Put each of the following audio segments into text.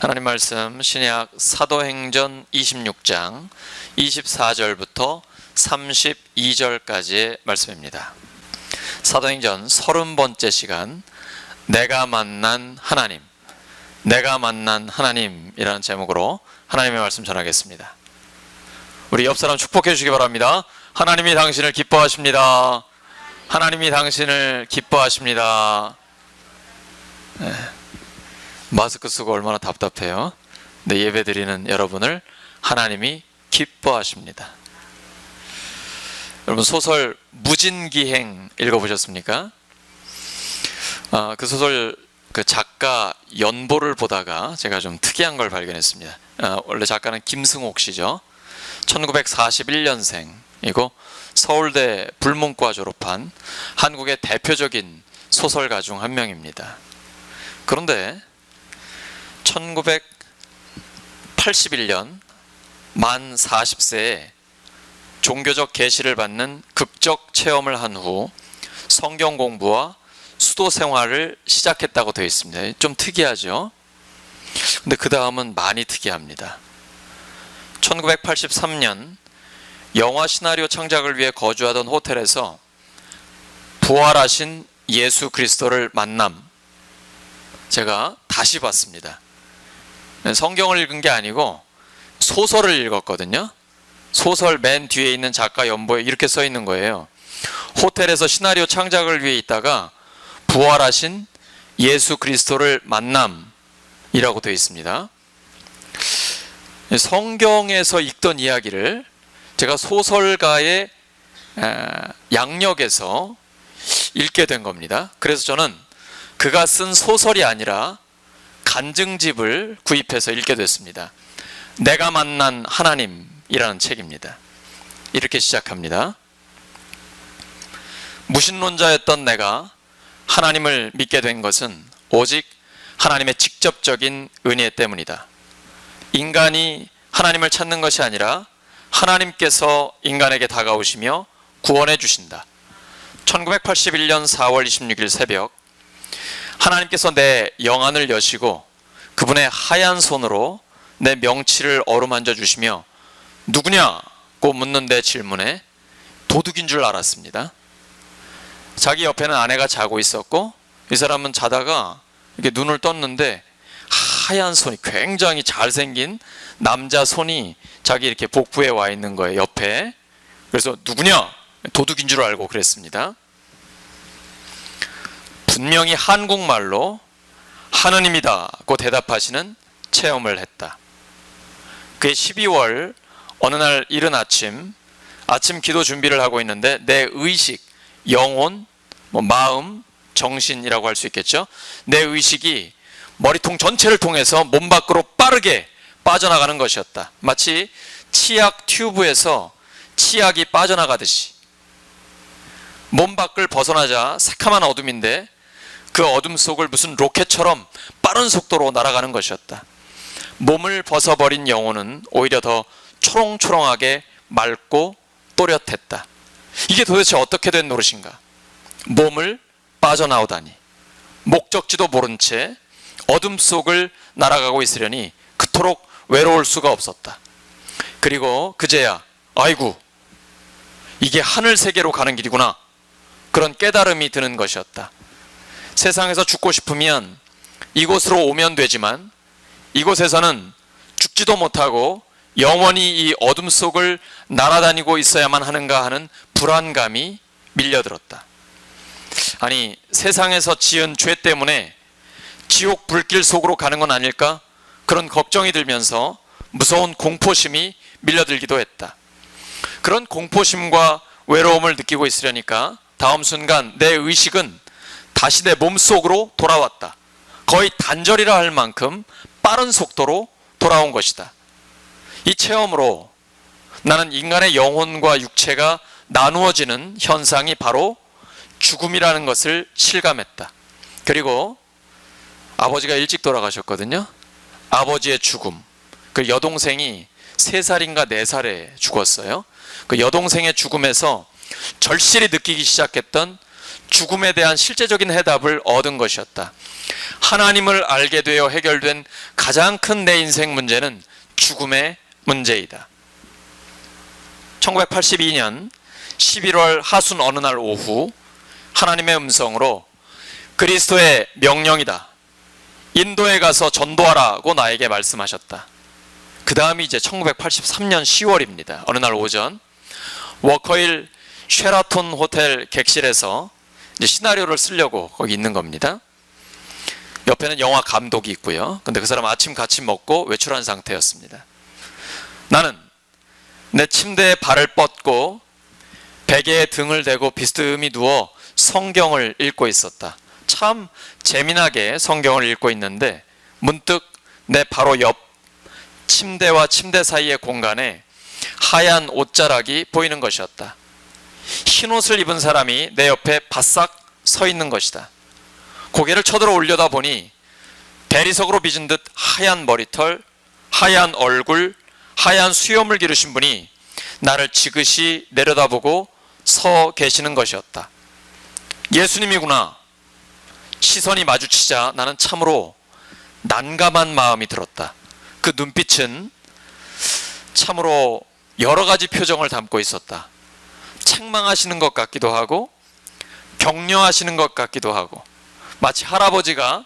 하나님 말씀 신약 사도행전 26장 24절부터 32절까지의 말씀입니다. 사도행전 30번째 시간, 내가 만난 하나님, 내가 만난 하나님이라는 제목으로 하나님의 말씀 전하겠습니다. 우리 옆 사람 축복해 주시기 바랍니다. 하나님이 당신을 기뻐하십니다. 하나님이 당신을 기뻐하십니다. 네. 마스크 쓰고 얼마나 답답해요. 근데 예배 드리는 여러분을 하나님이 기뻐하십니다. 여러분, 소설 무진기행 읽어보셨습니까? 그 소설 그 작가 연보를 보다가 제가 좀 특이한 걸 발견했습니다. 원래 작가는 김승옥 씨죠. 1941년생이고 서울대 불문과 졸업한 한국의 대표적인 소설가 중 한 명입니다. 그런데 1981년 만 40세에 종교적 계시를 받는 극적 체험을 한 후 성경 공부와 수도 생활을 시작했다고 되어 있습니다. 좀 특이하죠? 근데 그 다음은 많이 특이합니다. 1983년 영화 시나리오 창작을 위해 거주하던 호텔에서 부활하신 예수 그리스도를 만남, 제가 다시 봤습니다. 성경을 읽은 게 아니고 소설을 읽었거든요. 소설 맨 뒤에 있는 작가 연보에 이렇게 써 있는 거예요. 호텔에서 시나리오 창작을 위해 있다가 부활하신 예수 그리스도를 만남이라고 되어 있습니다. 성경에서 읽던 이야기를 제가 소설가의 양력에서 읽게 된 겁니다. 그래서 저는 그가 쓴 소설이 아니라 간증집을 구입해서 읽게 됐습니다. 내가 만난 하나님이라는 책입니다. 이렇게 시작합니다. 무신론자였던 내가 하나님을 믿게 된 것은 오직 하나님의 직접적인 은혜 때문이다. 인간이 하나님을 찾는 것이 아니라 하나님께서 인간에게 다가오시며 구원해 주신다. 1981년 4월 26일 새벽, 하나님께서 내 영안을 여시고 그분의 하얀 손으로 내 명치를 어루만져 주시며 누구냐고 묻는 내 질문에 도둑인 줄 알았습니다. 자기 옆에는 아내가 자고 있었고 이 사람은 자다가 이렇게 눈을 떴는데 하얀 손이, 굉장히 잘생긴 남자 손이 자기 이렇게 복부에 와 있는 거예요, 옆에. 그래서 누구냐? 도둑인 줄 알고 그랬습니다. 분명히 한국말로 하느님이다고 대답하시는 체험을 했다. 그해 12월 어느 날 이른 아침 기도 준비를 하고 있는데 내 의식, 영혼, 마음, 정신이라고 할 수 있겠죠. 내 의식이 머리통 전체를 통해서 몸 밖으로 빠르게 빠져나가는 것이었다. 마치 치약 튜브에서 치약이 빠져나가듯이. 몸 밖을 벗어나자 새카만 어둠인데 그 어둠 속을 무슨 로켓처럼 빠른 속도로 날아가는 것이었다. 몸을 벗어버린 영혼은 오히려 더 초롱초롱하게 맑고 또렷했다. 이게 도대체 어떻게 된 노릇인가? 몸을 빠져나오다니. 목적지도 모른 채 어둠 속을 날아가고 있으려니 그토록 외로울 수가 없었다. 그리고 그제야 아이고, 이게 하늘 세계로 가는 길이구나, 그런 깨달음이 드는 것이었다. 세상에서 죽고 싶으면 이곳으로 오면 되지만 이곳에서는 죽지도 못하고 영원히 이 어둠 속을 날아다니고 있어야만 하는가 하는 불안감이 밀려들었다. 아니, 세상에서 지은 죄 때문에 지옥 불길 속으로 가는 건 아닐까? 그런 걱정이 들면서 무서운 공포심이 밀려들기도 했다. 그런 공포심과 외로움을 느끼고 있으려니까 다음 순간 내 의식은 다시 내 몸속으로 돌아왔다. 거의 단절이라 할 만큼 빠른 속도로 돌아온 것이다. 이 체험으로 나는 인간의 영혼과 육체가 나누어지는 현상이 바로 죽음이라는 것을 실감했다. 그리고 아버지가 일찍 돌아가셨거든요. 아버지의 죽음. 그 여동생이 3살인가 4살에 죽었어요. 그 여동생의 죽음에서 절실히 느끼기 시작했던 죽음에 대한 실제적인 해답을 얻은 것이었다. 하나님을 알게 되어 해결된 가장 큰 내 인생 문제는 죽음의 문제이다. 1982년 11월 하순 어느 날 오후 하나님의 음성으로 그리스도의 명령이다. 인도에 가서 전도하라고 나에게 말씀하셨다. 그 다음이 이제 1983년 10월입니다. 어느 날 오전 워커힐 쉐라톤 호텔 객실에서 이제 시나리오를 쓰려고 거기 있는 겁니다. 옆에는 영화 감독이 있고요. 근데 그 사람 아침 같이 먹고 외출한 상태였습니다. 나는 내 침대에 발을 뻗고 베개에 등을 대고 비스듬히 누워 성경을 읽고 있었다. 참 재미나게 성경을 읽고 있는데 문득 내 바로 옆 침대와 침대 사이의 공간에 하얀 옷자락이 보이는 것이었다. 흰 옷을 입은 사람이 내 옆에 바싹 서 있는 것이다. 고개를 쳐들어 올려다 보니 대리석으로 빚은 듯 하얀 머리털, 하얀 얼굴, 하얀 수염을 기르신 분이 나를 지그시 내려다보고 서 계시는 것이었다. 예수님이구나. 시선이 마주치자 나는 참으로 난감한 마음이 들었다. 그 눈빛은 참으로 여러 가지 표정을 담고 있었다. 책망하시는 것 같기도 하고 격려하시는 것 같기도 하고 마치 할아버지가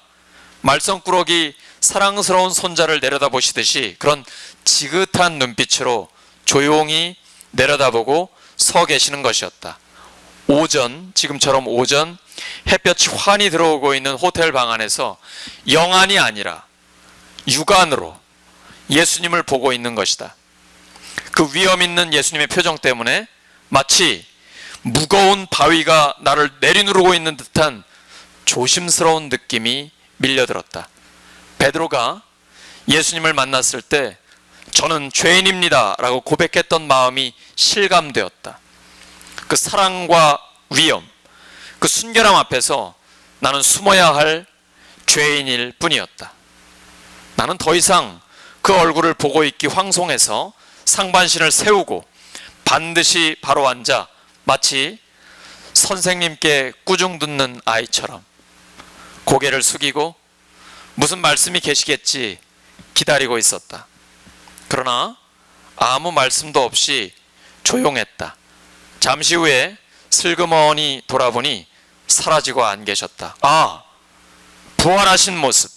말썽꾸러기 사랑스러운 손자를 내려다보시듯이 그런 지긋한 눈빛으로 조용히 내려다보고 서 계시는 것이었다. 오전, 지금처럼 오전 햇볕이 환히 들어오고 있는 호텔 방 안에서 영안이 아니라 육안으로 예수님을 보고 있는 것이다. 그 위험 있는 예수님의 표정 때문에 마치 무거운 바위가 나를 내리누르고 있는 듯한 조심스러운 느낌이 밀려들었다. 베드로가 예수님을 만났을 때 저는 죄인입니다 라고 고백했던 마음이 실감되었다. 그 사랑과 위험, 그 순결함 앞에서 나는 숨어야 할 죄인일 뿐이었다. 나는 더 이상 그 얼굴을 보고 있기 황송해서 상반신을 세우고 반드시 바로 앉아 마치 선생님께 꾸중 듣는 아이처럼 고개를 숙이고 무슨 말씀이 계시겠지 기다리고 있었다. 그러나 아무 말씀도 없이 조용했다. 잠시 후에 슬그머니 돌아보니 사라지고 안 계셨다. 아, 부활하신 모습.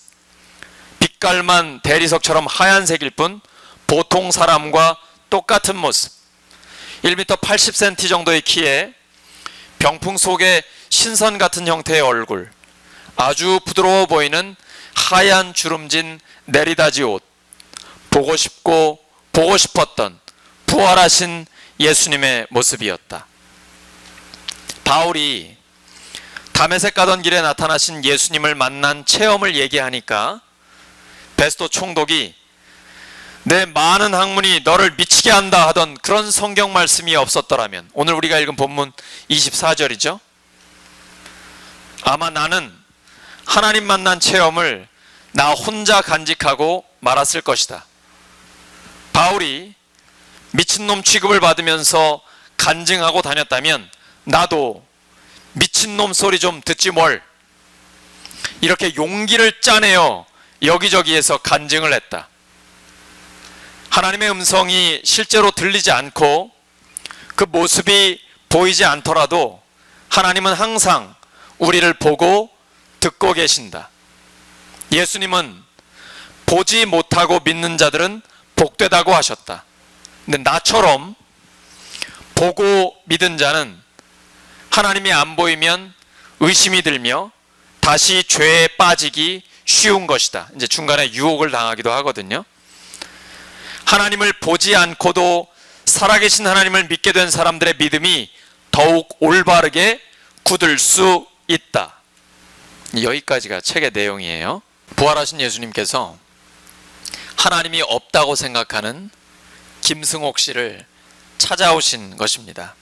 빛깔만 대리석처럼 하얀색일 뿐 보통 사람과 똑같은 모습. 1m 80cm 정도의 키에 병풍 속에 신선 같은 형태의 얼굴, 아주 부드러워 보이는 하얀 주름진 내리다지 옷, 보고 싶고 보고 싶었던 부활하신 예수님의 모습이었다. 바울이 다메섹 가던 길에 나타나신 예수님을 만난 체험을 얘기하니까 베스도 총독이 내 많은 학문이 너를 미치게 한다 하던 그런 성경 말씀이 없었더라면, 오늘 우리가 읽은 본문 24절이죠. 아마 나는 하나님 만난 체험을 나 혼자 간직하고 말았을 것이다. 바울이 미친놈 취급을 받으면서 간증하고 다녔다면 나도 미친놈 소리 좀 듣지 뭘, 이렇게 용기를 짜내어 여기저기에서 간증을 했다. 하나님의 음성이 실제로 들리지 않고 그 모습이 보이지 않더라도 하나님은 항상 우리를 보고 듣고 계신다. 예수님은 보지 못하고 믿는 자들은 복되다고 하셨다. 근데 나처럼 보고 믿은 자는 하나님이 안 보이면 의심이 들며 다시 죄에 빠지기 쉬운 것이다. 이제 중간에 유혹을 당하기도 하거든요. 하나님을 보지 않고도 살아계신 하나님을 믿게 된 사람들의 믿음이 더욱 올바르게 굳을 수 있다. 여기까지가 책의 내용이에요. 부활하신 예수님께서 하나님이 없다고 생각하는 김승옥 씨를 찾아오신 것입니다.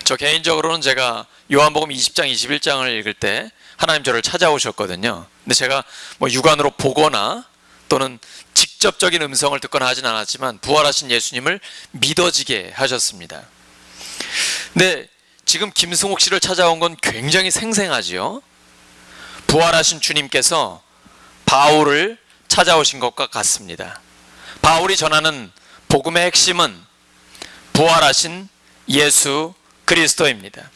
저 개인적으로는 제가 요한복음 20장, 21장을 읽을 때 하나님 저를 찾아오셨거든요. 근데 제가 뭐 육안으로 보거나 또는 직접적인 음성을 듣거나 하진 않았지만 부활하신 예수님을 믿어지게 하셨습니다. 근데 지금 김승옥 씨를 찾아온 건 굉장히 생생하지요. 부활하신 주님께서 바울을 찾아오신 것과 같습니다. 바울이 전하는 복음의 핵심은 부활하신 예수 그리스도입니다.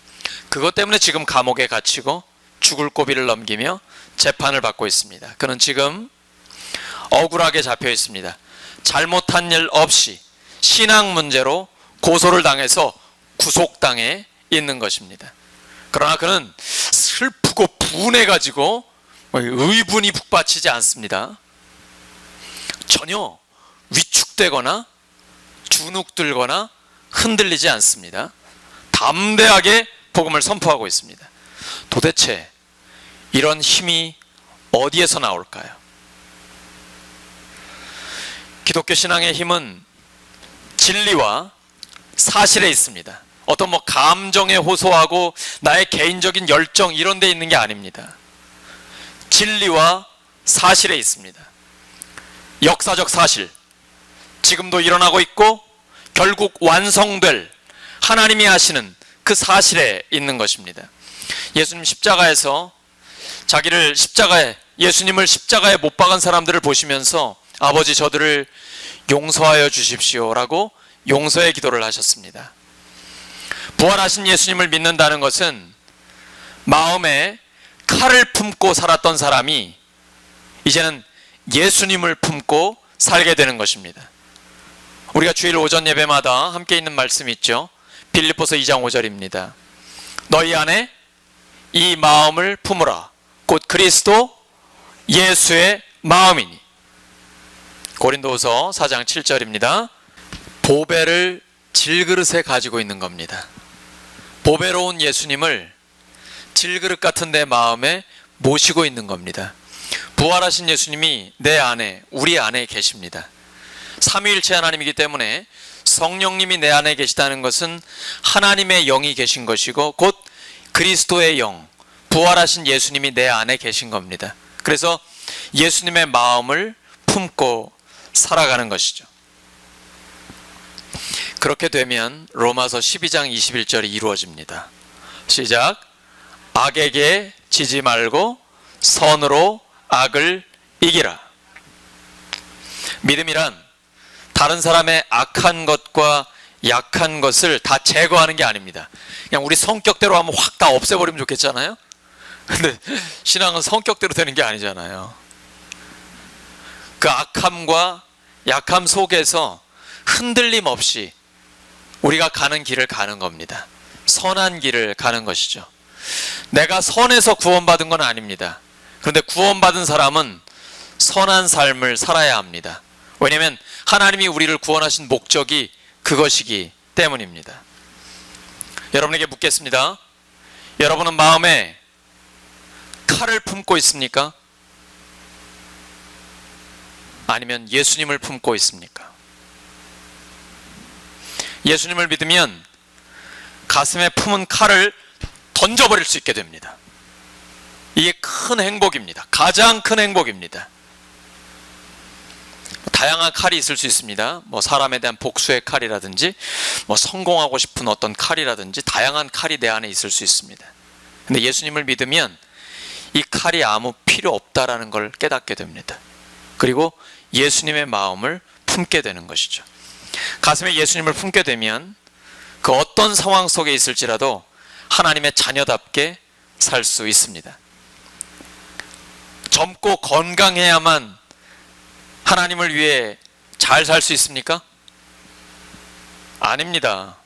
그것 때문에 지금 감옥에 갇히고 죽을 고비를 넘기며 재판을 받고 있습니다. 그는 지금 억울하게 잡혀 있습니다. 잘못한 일 없이 신앙 문제로 고소를 당해서 구속당해 있는 것입니다. 그러나 그는 슬프고 분해가지고 의분이 북받치지 않습니다. 전혀 위축되거나 주눅들거나 흔들리지 않습니다. 담대하게 복음을 선포하고 있습니다. 도대체 이런 힘이 어디에서 나올까요? 기독교 신앙의 힘은 진리와 사실에 있습니다. 어떤 감정에 호소하고 나의 개인적인 열정 이런 데 있는 게 아닙니다. 진리와 사실에 있습니다. 역사적 사실, 지금도 일어나고 있고 결국 완성될 하나님이 하시는 그 사실에 있는 것입니다. 예수님 십자가에서 예수님을 십자가에 못 박은 사람들을 보시면서 아버지 저들을 용서하여 주십시오라고 용서의 기도를 하셨습니다. 부활하신 예수님을 믿는다는 것은 마음에 칼을 품고 살았던 사람이 이제는 예수님을 품고 살게 되는 것입니다. 우리가 주일 오전 예배마다 함께 있는 말씀이 있죠. 빌립보서 2장 5절입니다. 너희 안에 이 마음을 품으라. 곧 그리스도 예수의 마음이니. 고린도후서 4장 7절입니다. 보배를 질그릇에 가지고 있는 겁니다. 보배로운 예수님을 질그릇 같은 내 마음에 모시고 있는 겁니다. 부활하신 예수님이 내 안에, 우리 안에 계십니다. 삼위일체 하나님이기 때문에 성령님이 내 안에 계시다는 것은 하나님의 영이 계신 것이고 곧 그리스도의 영, 부활하신 예수님이 내 안에 계신 겁니다. 그래서 예수님의 마음을 품고 살아가는 것이죠. 그렇게 되면 로마서 12장 21절이 이루어집니다. 시작. 악에게 지지 말고 선으로 악을 이기라. 믿음이란 다른 사람의 악한 것과 약한 것을 다 제거하는 게 아닙니다. 그냥 우리 성격대로 하면 확 다 없애버리면 좋겠잖아요. 근데 신앙은 성격대로 되는 게 아니잖아요. 그 악함과 약함 속에서 흔들림 없이 우리가 가는 길을 가는 겁니다. 선한 길을 가는 것이죠. 내가 선에서 구원받은 건 아닙니다. 그런데 구원받은 사람은 선한 삶을 살아야 합니다. 왜냐하면 하나님이 우리를 구원하신 목적이 그것이기 때문입니다. 여러분에게 묻겠습니다. 여러분은 마음에 칼을 품고 있습니까? 아니면 예수님을 품고 있습니까? 예수님을 믿으면 가슴에 품은 칼을 던져버릴 수 있게 됩니다. 이게 큰 행복입니다. 가장 큰 행복입니다. 다양한 칼이 있을 수 있습니다. 사람에 대한 복수의 칼이라든지 성공하고 싶은 어떤 칼이라든지 다양한 칼이 내 안에 있을 수 있습니다. 근데 예수님을 믿으면 이 칼이 아무 필요 없다라는 걸 깨닫게 됩니다. 그리고 예수님의 마음을 품게 되는 것이죠. 가슴에 예수님을 품게 되면 그 어떤 상황 속에 있을지라도 하나님의 자녀답게 살 수 있습니다. 젊고 건강해야만 하나님을 위해 잘 살 수 있습니까? 아닙니다.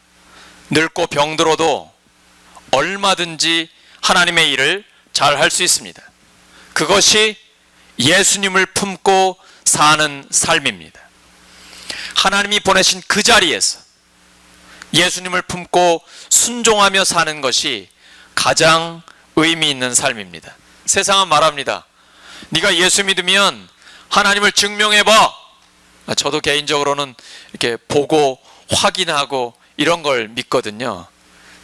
늙고 병들어도 얼마든지 하나님의 일을 잘 할 수 있습니다. 그것이 예수님을 품고 사는 삶입니다. 하나님이 보내신 그 자리에서 예수님을 품고 순종하며 사는 것이 가장 의미 있는 삶입니다. 세상은 말합니다. 네가 예수 믿으면 하나님을 증명해봐. 저도 개인적으로는 이렇게 보고 확인하고 이런 걸 믿거든요.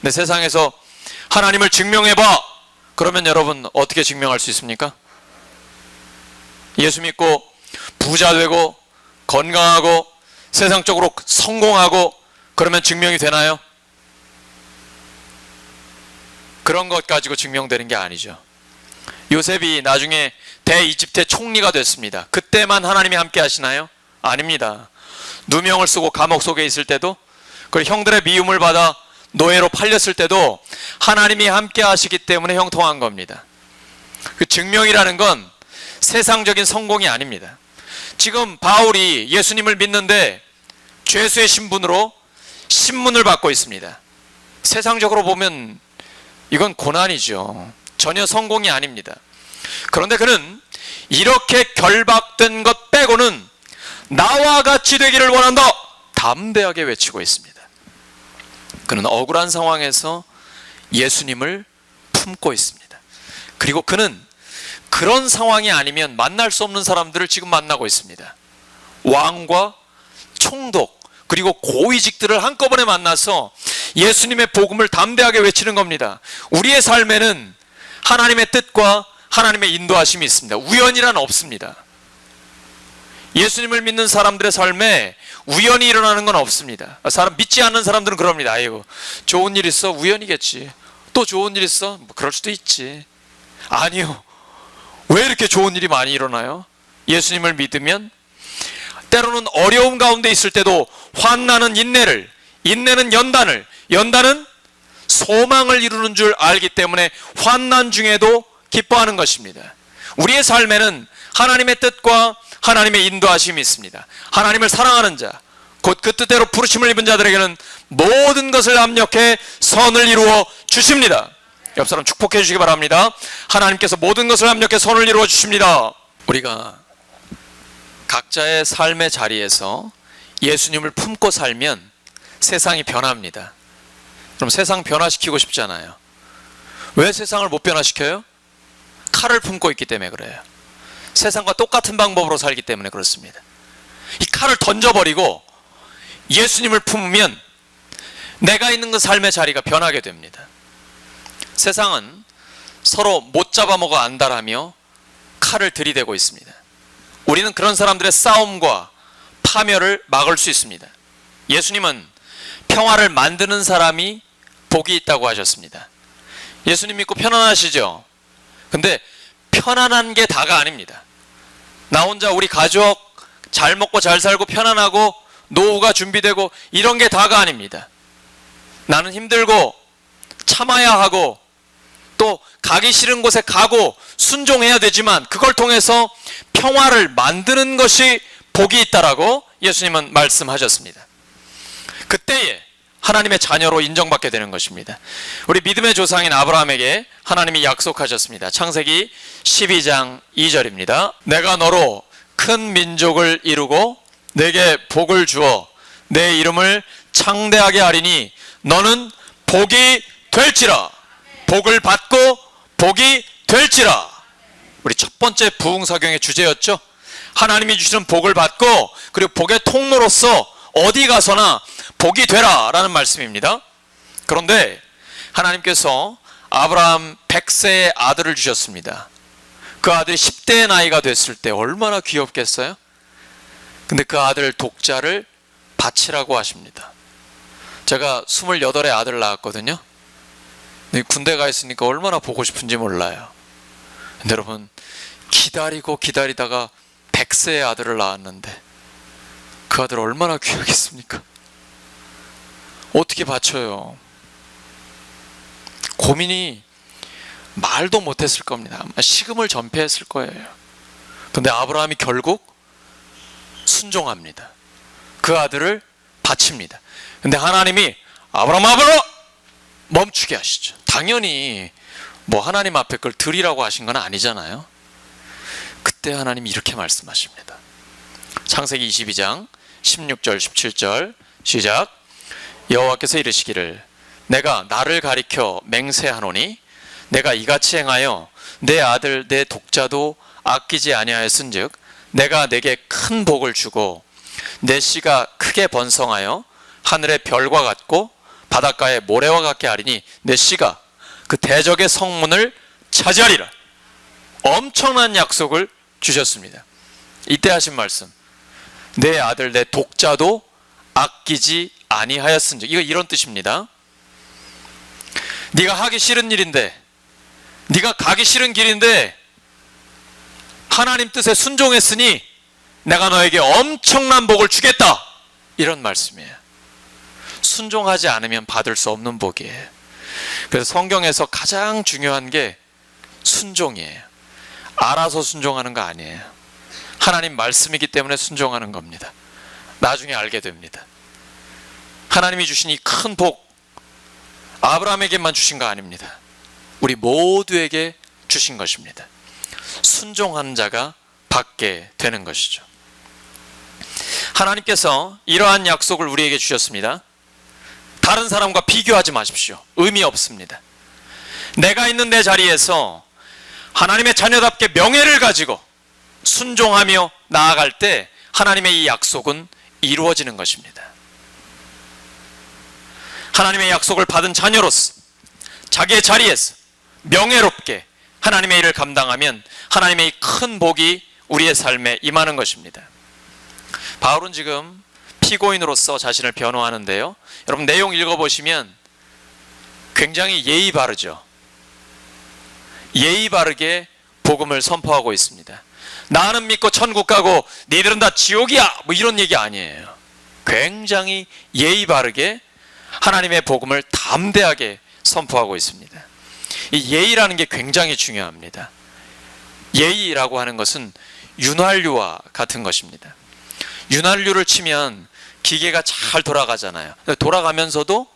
근데 세상에서 하나님을 증명해봐. 그러면 여러분 어떻게 증명할 수 있습니까? 예수 믿고 부자 되고 건강하고 세상적으로 성공하고 그러면 증명이 되나요? 그런 것 가지고 증명되는 게 아니죠. 요셉이 나중에 대이집트의 총리가 됐습니다. 그때만 하나님이 함께 하시나요? 아닙니다. 누명을 쓰고 감옥 속에 있을 때도, 그리고 형들의 미움을 받아 노예로 팔렸을 때도 하나님이 함께 하시기 때문에 형통한 겁니다. 그 증명이라는 건 세상적인 성공이 아닙니다. 지금 바울이 예수님을 믿는데 죄수의 신분으로 신문을 받고 있습니다. 세상적으로 보면 이건 고난이죠. 전혀 성공이 아닙니다. 그런데 그는 이렇게 결박된 것 빼고는 나와 같이 되기를 원한다, 담대하게 외치고 있습니다. 그는 억울한 상황에서 예수님을 품고 있습니다. 그리고 그는 그런 상황이 아니면 만날 수 없는 사람들을 지금 만나고 있습니다. 왕과 총독, 그리고 고위직들을 한꺼번에 만나서 예수님의 복음을 담대하게 외치는 겁니다. 우리의 삶에는 하나님의 뜻과 하나님의 인도하심이 있습니다. 우연이란 없습니다. 예수님을 믿는 사람들의 삶에 우연히 일어나는 건 없습니다. 믿지 않는 사람들은 그럽니다. 아이고, 좋은 일 있어? 우연이겠지. 또 좋은 일 있어? 뭐 그럴 수도 있지. 아니요. 왜 이렇게 좋은 일이 많이 일어나요? 예수님을 믿으면 때로는 어려움 가운데 있을 때도 환난은 인내를, 인내는 연단을, 연단은 소망을 이루는 줄 알기 때문에 환난 중에도 기뻐하는 것입니다. 우리의 삶에는 하나님의 뜻과 하나님의 인도하심이 있습니다. 하나님을 사랑하는 자, 곧 그 뜻대로 부르심을 입은 자들에게는 모든 것을 합력해 선을 이루어 주십니다. 옆 사람 축복해 주시기 바랍니다. 하나님께서 모든 것을 합력해 선을 이루어 주십니다. 우리가 각자의 삶의 자리에서 예수님을 품고 살면 세상이 변합니다. 그럼 세상 변화시키고 싶잖아요. 왜 세상을 못 변화시켜요? 칼을 품고 있기 때문에 그래요. 세상과 똑같은 방법으로 살기 때문에 그렇습니다. 이 칼을 던져버리고 예수님을 품으면 내가 있는 그 삶의 자리가 변하게 됩니다. 세상은 서로 못 잡아먹어 안달하며 칼을 들이대고 있습니다. 우리는 그런 사람들의 싸움과 파멸을 막을 수 있습니다. 예수님은 평화를 만드는 사람이 복이 있다고 하셨습니다. 예수님 믿고 편안하시죠? 근데 편안한 게 다가 아닙니다. 나 혼자 우리 가족 잘 먹고 잘 살고 편안하고 노후가 준비되고 이런 게 다가 아닙니다. 나는 힘들고 참아야 하고 또 가기 싫은 곳에 가고 순종해야 되지만 그걸 통해서 평화를 만드는 것이 복이 있다라고 예수님은 말씀하셨습니다. 그때에 하나님의 자녀로 인정받게 되는 것입니다. 우리 믿음의 조상인 아브라함에게 하나님이 약속하셨습니다. 창세기 12장 2절입니다. 내가 너로 큰 민족을 이루고 내게 복을 주어 내 이름을 창대하게 하리니 너는 복이 될지라. 복을 받고 복이 될지라. 우리 첫 번째 부흥사경의 주제였죠. 하나님이 주시는 복을 받고 그리고 복의 통로로서 어디 가서나 복이 되라 라는 말씀입니다. 그런데 하나님께서 아브라함 100세의 아들을 주셨습니다. 그 아들이 10대의 나이가 됐을 때 얼마나 귀엽겠어요? 근데 그 아들 독자를 바치라고 하십니다. 제가 28의 아들을 낳았거든요. 군대 가 있으니까 얼마나 보고 싶은지 몰라요. 근데 여러분, 기다리고 기다리다가 100세의 아들을 낳았는데 그 아들 얼마나 귀하겠습니까? 어떻게 바쳐요? 고민이 말도 못했을 겁니다. 아마 식음을 전폐했을 거예요. 근데 아브라함이 결국 순종합니다. 그 아들을 바칩니다. 근데 하나님이 아브라함 멈추게 하시죠. 당연히 뭐 하나님 앞에 그걸 드리라고 하신 건 아니잖아요. 그때 하나님이 이렇게 말씀하십니다. 창세기 22장 16절 17절 시작. 여호와께서 이르시기를 내가 나를 가리켜 맹세하노니 내가 이같이 행하여 내 아들 내 독자도 아끼지 아니하였은즉 내가 내게 큰 복을 주고 내 씨가 크게 번성하여 하늘의 별과 같고 바닷가의 모래와 같게 하리니 내 씨가 그 대적의 성문을 차지하리라. 엄청난 약속을 주셨습니다. 이때 하신 말씀, 내 아들 내 독자도 아끼지 아니하였은즉, 이거 이런 뜻입니다. 네가 하기 싫은 일인데, 네가 가기 싫은 길인데 하나님 뜻에 순종했으니 내가 너에게 엄청난 복을 주겠다, 이런 말씀이에요. 순종하지 않으면 받을 수 없는 복이에요. 그래서 성경에서 가장 중요한 게 순종이에요. 알아서 순종하는 거 아니에요. 하나님 말씀이기 때문에 순종하는 겁니다. 나중에 알게 됩니다. 하나님이 주신 이 큰 복, 아브라함에게만 주신 거 아닙니다. 우리 모두에게 주신 것입니다. 순종한 자가 받게 되는 것이죠. 하나님께서 이러한 약속을 우리에게 주셨습니다. 다른 사람과 비교하지 마십시오. 의미 없습니다. 내가 있는 내 자리에서 하나님의 자녀답게 명예를 가지고 순종하며 나아갈 때 하나님의 이 약속은 이루어지는 것입니다. 하나님의 약속을 받은 자녀로서 자기의 자리에서 명예롭게 하나님의 일을 감당하면 하나님의 이 큰 복이 우리의 삶에 임하는 것입니다. 바울은 지금 피고인으로서 자신을 변호하는데요, 여러분 내용 읽어보시면 굉장히 예의 바르죠. 예의 바르게 복음을 선포하고 있습니다. 나는 믿고 천국 가고 니들은 다 지옥이야, 뭐 이런 얘기 아니에요. 굉장히 예의 바르게 하나님의 복음을 담대하게 선포하고 있습니다. 이 예의라는 게 굉장히 중요합니다. 예의라고 하는 것은 윤활유와 같은 것입니다. 윤활유를 치면 기계가 잘 돌아가잖아요. 돌아가면서도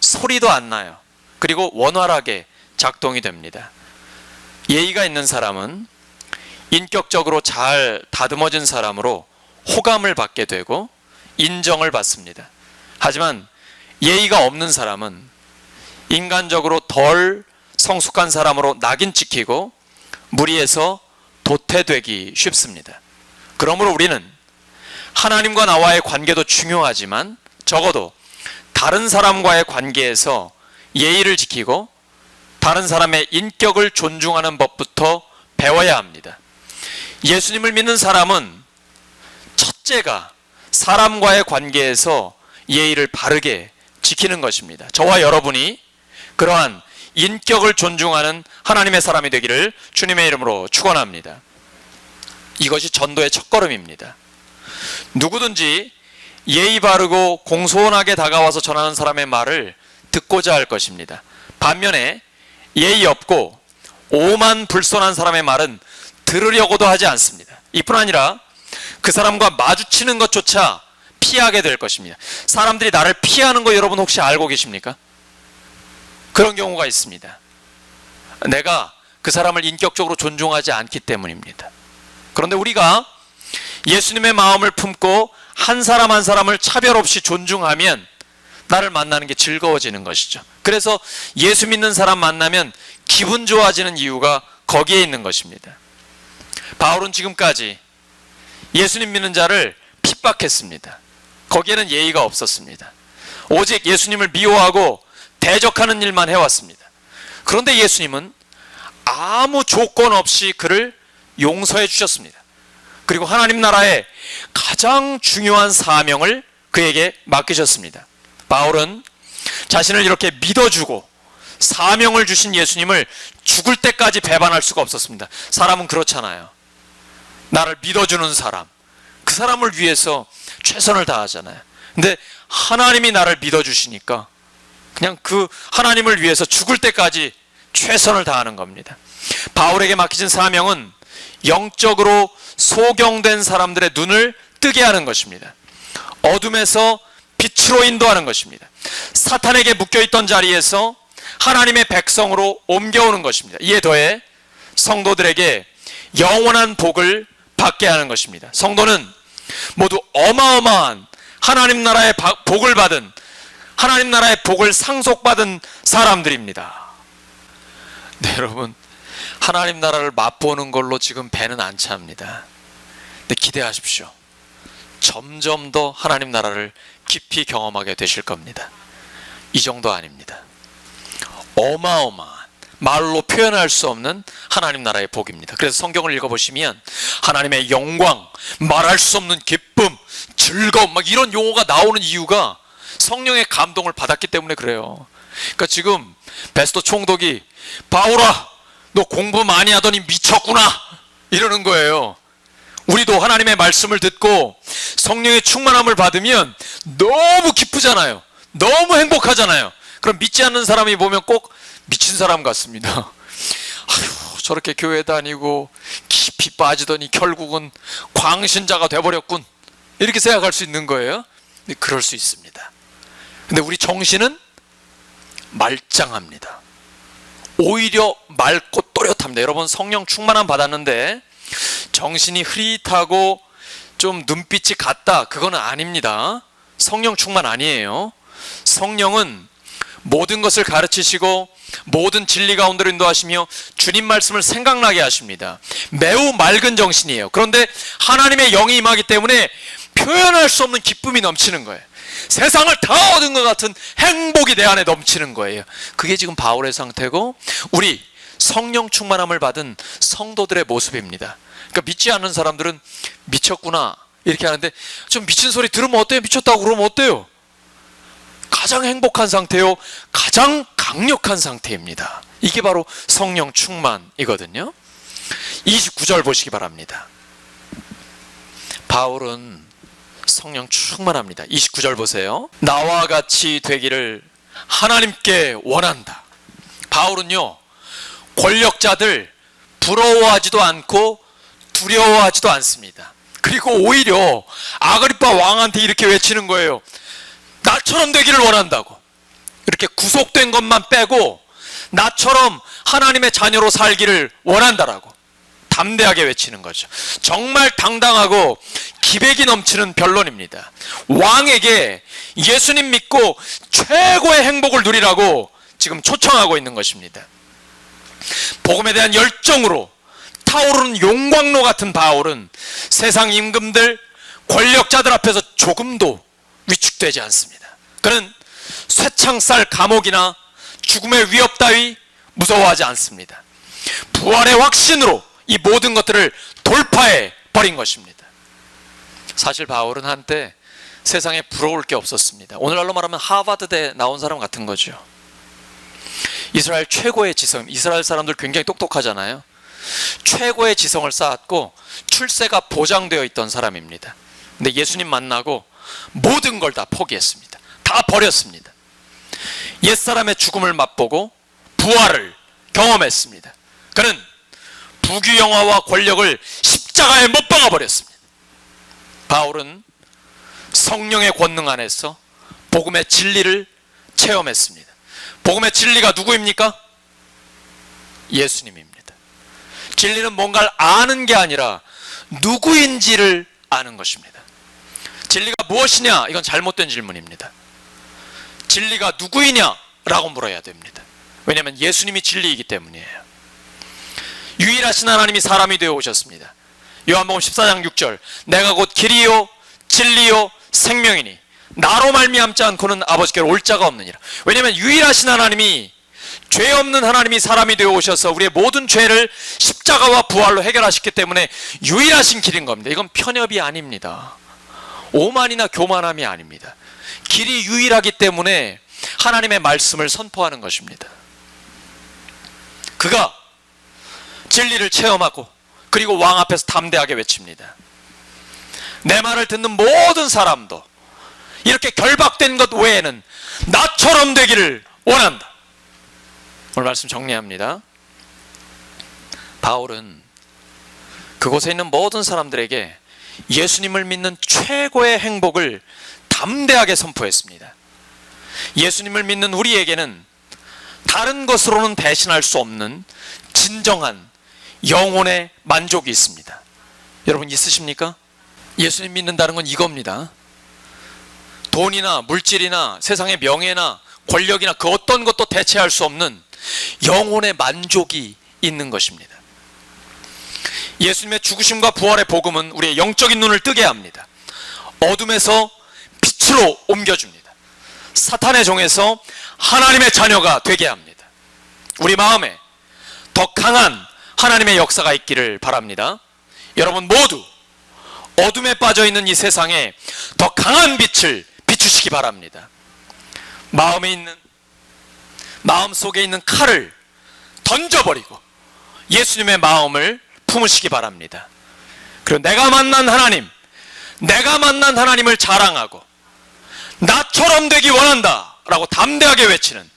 소리도 안 나요. 그리고 원활하게 작동이 됩니다. 예의가 있는 사람은 인격적으로 잘 다듬어진 사람으로 호감을 받게 되고 인정을 받습니다. 하지만 예의가 없는 사람은 인간적으로 덜 성숙한 사람으로 낙인 찍히고 무리에서 도태되기 쉽습니다. 그러므로 우리는 하나님과 나와의 관계도 중요하지만 적어도 다른 사람과의 관계에서 예의를 지키고 다른 사람의 인격을 존중하는 법부터 배워야 합니다. 예수님을 믿는 사람은 첫째가 사람과의 관계에서 예의를 바르게 지키는 것입니다. 저와 여러분이 그러한 인격을 존중하는 하나님의 사람이 되기를 주님의 이름으로 축원합니다. 이것이 전도의 첫걸음입니다. 누구든지 예의 바르고 공손하게 다가와서 전하는 사람의 말을 듣고자 할 것입니다. 반면에 예의 없고 오만불손한 사람의 말은 들으려고도 하지 않습니다. 이뿐 아니라 그 사람과 마주치는 것조차 피하게 될 것입니다. 사람들이 나를 피하는 거 여러분 혹시 알고 계십니까? 그런 경우가 있습니다. 내가 그 사람을 인격적으로 존중하지 않기 때문입니다. 그런데 우리가 예수님의 마음을 품고 한 사람 한 사람을 차별 없이 존중하면 나를 만나는 게 즐거워지는 것이죠. 그래서 예수 믿는 사람 만나면 기분 좋아지는 이유가 거기에 있는 것입니다. 바울은 지금까지 예수님 믿는 자를 핍박했습니다. 거기에는 예의가 없었습니다. 오직 예수님을 미워하고 대적하는 일만 해왔습니다. 그런데 예수님은 아무 조건 없이 그를 용서해 주셨습니다. 그리고 하나님 나라의 가장 중요한 사명을 그에게 맡기셨습니다. 바울은 자신을 이렇게 믿어주고 사명을 주신 예수님을 죽을 때까지 배반할 수가 없었습니다. 사람은 그렇잖아요. 나를 믿어주는 사람, 그 사람을 위해서 최선을 다하잖아요. 근데 하나님이 나를 믿어주시니까 그냥 그 하나님을 위해서 죽을 때까지 최선을 다하는 겁니다. 바울에게 맡기신 사명은 영적으로 소경된 사람들의 눈을 뜨게 하는 것입니다. 어둠에서 빛으로 인도하는 것입니다. 사탄에게 묶여있던 자리에서 하나님의 백성으로 옮겨오는 것입니다. 이에 더해 성도들에게 영원한 복을 받게 하는 것입니다. 성도는 모두 어마어마한 하나님 나라의 복을 받은, 하나님 나라의 복을 상속받은 사람들입니다. 네, 여러분, 하나님 나라를 맛보는 걸로 지금 배는 안 찹니다. 근데 기대하십시오. 점점 더 하나님 나라를 깊이 경험하게 되실 겁니다. 이 정도 아닙니다. 어마어마한, 말로 표현할 수 없는 하나님 나라의 복입니다. 그래서 성경을 읽어보시면 하나님의 영광, 말할 수 없는 기쁨, 즐거움, 막 이런 용어가 나오는 이유가 성령의 감동을 받았기 때문에 그래요. 그러니까 지금 베스토 총독이 바울아, 너 공부 많이 하더니 미쳤구나 이러는 거예요. 우리도 하나님의 말씀을 듣고 성령의 충만함을 받으면 너무 기쁘잖아요. 너무 행복하잖아요. 그럼 믿지 않는 사람이 보면 꼭 미친 사람 같습니다. 아휴, 저렇게 교회 다니고 깊이 빠지더니 결국은 광신자가 돼버렸군, 이렇게 생각할 수 있는 거예요. 근데 그럴 수 있습니다. 근데 우리 정신은 말짱합니다. 오히려 맑고 또렷합니다. 여러분, 성령 충만함 받았는데 정신이 흐릿하고 좀 눈빛이 같다, 그거는 아닙니다. 성령 충만 아니에요. 성령은 모든 것을 가르치시고 모든 진리 가운데로 인도하시며 주님 말씀을 생각나게 하십니다. 매우 맑은 정신이에요. 그런데 하나님의 영이 임하기 때문에 표현할 수 없는 기쁨이 넘치는 거예요. 세상을 다 얻은 것 같은 행복이 내 안에 넘치는 거예요. 그게 지금 바울의 상태고 우리 성령 충만함을 받은 성도들의 모습입니다. 그러니까 믿지 않는 사람들은 미쳤구나 이렇게 하는데, 좀 미친 소리 들으면 어때요? 미쳤다고 그러면 어때요? 가장 행복한 상태요, 가장 강력한 상태입니다. 이게 바로 성령 충만이거든요. 29절 보시기 바랍니다. 바울은 성령 충만합니다. 29절 보세요. 나와 같이 되기를 하나님께 원한다. 바울은요, 권력자들 부러워하지도 않고 두려워하지도 않습니다. 그리고 오히려 아그리파 왕한테 이렇게 외치는 거예요. 나처럼 되기를 원한다고. 이렇게 구속된 것만 빼고 나처럼 하나님의 자녀로 살기를 원한다라고 담대하게 외치는 거죠. 정말 당당하고 기백이 넘치는 변론입니다. 왕에게 예수님 믿고 최고의 행복을 누리라고 지금 초청하고 있는 것입니다. 복음에 대한 열정으로 타오르는 용광로 같은 바울은 세상 임금들, 권력자들 앞에서 조금도 위축되지 않습니다. 그는 쇠창살 감옥이나 죽음의 위협 따위 무서워하지 않습니다. 부활의 확신으로 이 모든 것들을 돌파해 버린 것입니다. 사실 바울은 한때 세상에 부러울 게 없었습니다. 오늘날로 말하면 하버드대 나온 사람 같은 거죠. 이스라엘 최고의 지성, 이스라엘 사람들 굉장히 똑똑하잖아요. 최고의 지성을 쌓았고 출세가 보장되어 있던 사람입니다. 근데 예수님 만나고 모든 걸 다 포기했습니다. 다 버렸습니다. 옛사람의 죽음을 맛보고 부활을 경험했습니다. 그는 부귀영화와 권력을 십자가에 못 박아버렸습니다. 바울은 성령의 권능 안에서 복음의 진리를 체험했습니다. 복음의 진리가 누구입니까? 예수님입니다. 진리는 뭔가를 아는 게 아니라 누구인지를 아는 것입니다. 진리가 무엇이냐? 이건 잘못된 질문입니다. 진리가 누구이냐라고 물어야 됩니다. 왜냐하면 예수님이 진리이기 때문이에요. 유일하신 하나님이 사람이 되어 오셨습니다. 요한복음 14장 6절, 내가 곧 길이요 진리요 생명이니 나로 말미암지 않고는 아버지께로 올 자가 없느니라. 왜냐하면 유일하신 하나님이, 죄 없는 하나님이 사람이 되어 오셔서 우리의 모든 죄를 십자가와 부활로 해결하셨기 때문에 유일하신 길인 겁니다. 이건 편협이 아닙니다. 오만이나 교만함이 아닙니다. 길이 유일하기 때문에 하나님의 말씀을 선포하는 것입니다. 그가 진리를 체험하고 그리고 왕 앞에서 담대하게 외칩니다. 내 말을 듣는 모든 사람도 이렇게 결박된 것 외에는 나처럼 되기를 원한다. 오늘 말씀 정리합니다. 바울은 그곳에 있는 모든 사람들에게 예수님을 믿는 최고의 행복을 담대하게 선포했습니다. 예수님을 믿는 우리에게는 다른 것으로는 대신할 수 없는 진정한 영혼의 만족이 있습니다. 여러분 있으십니까? 예수님 믿는다는 건 이겁니다. 돈이나 물질이나 세상의 명예나 권력이나 그 어떤 것도 대체할 수 없는 영혼의 만족이 있는 것입니다. 예수님의 죽으심과 부활의 복음은 우리의 영적인 눈을 뜨게 합니다. 어둠에서 빛으로 옮겨줍니다. 사탄의 종에서 하나님의 자녀가 되게 합니다. 우리 마음에 더 강한 하나님의 역사가 있기를 바랍니다. 여러분 모두 어둠에 빠져있는 이 세상에 더 강한 빛을 비추시기 바랍니다. 마음에 있는 마음속에 있는 칼을 던져버리고 예수님의 마음을 품으시기 바랍니다. 그리고 내가 만난 하나님을 자랑하고 나처럼 되기 원한다 라고 담대하게 외치는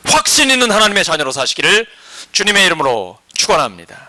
확신 있는 하나님의 자녀로 사시기를 주님의 이름으로 축원합니다.